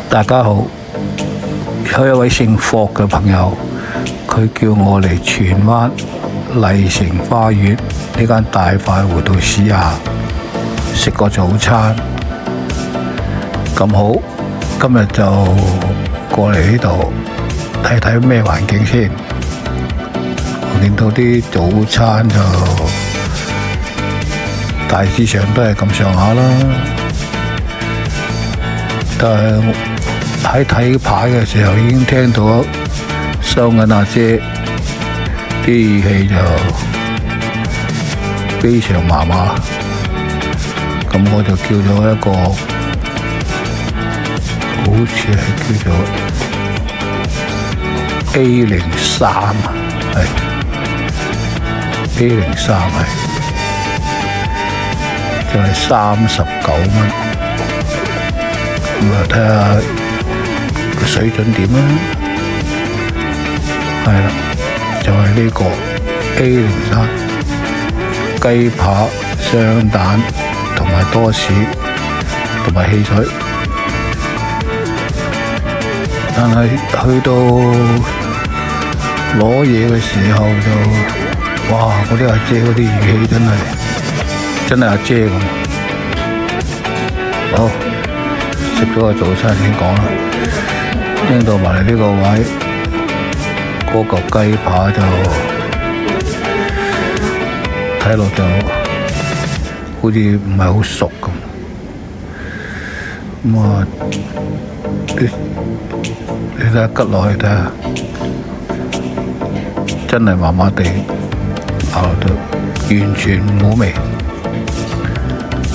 大家好，有一位姓霍嘅朋友，佢叫我嚟荃灣麗城花園呢間大快活度試下食個早餐。咁好，今日就過嚟呢度睇睇咩環境先。我見到啲早餐就大致上都係咁上下啦，但係喺睇牌嘅時候已經聽到收銀阿姐啲語氣就非常麻麻，咁我就叫咗一個好似係叫做 A03啊，係 A03係就係39蚊，咁啊睇下個水準點啦，係啦，就係呢個 A03雞扒、雙蛋同埋多士同埋汽水，但係去到攞嘢嘅時候就，哇！嗰啲阿姐嗰啲語氣真係阿姐咁。好，食咗個早餐先講啦。拎到埋嚟呢個位，嗰嚿雞扒就睇落就好似唔係好熟咁。咁啊，你睇下吉落去睇下，真係麻麻地，咬落到完全冇味。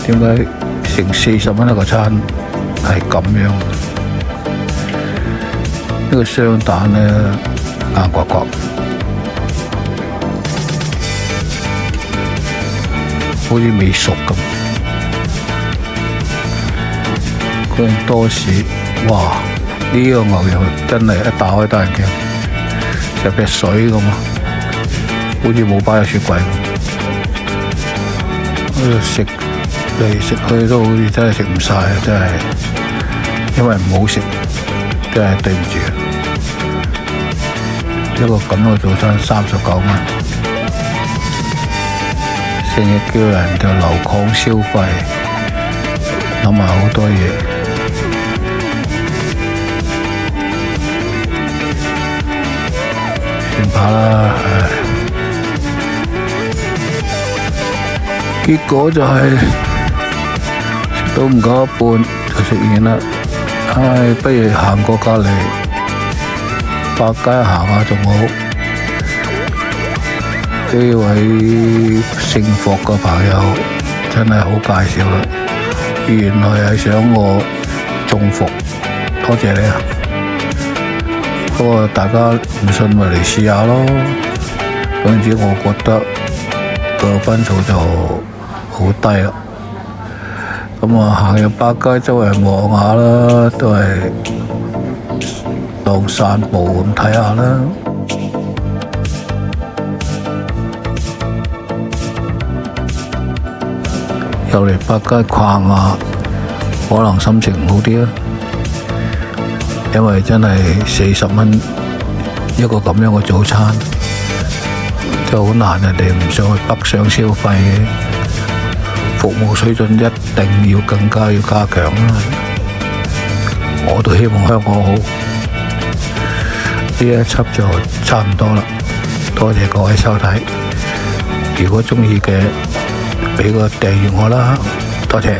點解成40蚊一個餐係咁樣？呢個雙蛋呢，硬刮刮，好似未熟咁。嗰種多士，哇！呢個牛油真係一打開得人驚，成劈水咁啊！好似冇擺入雪櫃咁。食嚟食去都好似真係食唔晒，真係，因為唔好食，真係對唔住。一個咁嘅早餐39蚊，成日叫人就流抗消費，諗埋好多嘢。算罷啦，結果就係食到唔夠一半就食完啦。不如行過隔離百佳行下仲好。呢位姓霍嘅朋友真係好介紹啦，原來係想我中伏，多謝你啊！不過大家唔信咪嚟試下咯。總之我覺得個分數就好低啦。咁啊行入百佳周圍望下啦，都係當散步咁睇下啦。又嚟百佳逛下，可能心情好啲啊！因為真係40蚊一個咁樣嘅早餐，真係好難人哋唔想去北上消費嘅。服務水準一定要更加要加強啦！我都希望香港好。呢一輯就差唔多啦，多謝各位收睇。如果鍾意嘅，俾個訂閱我啦，多謝。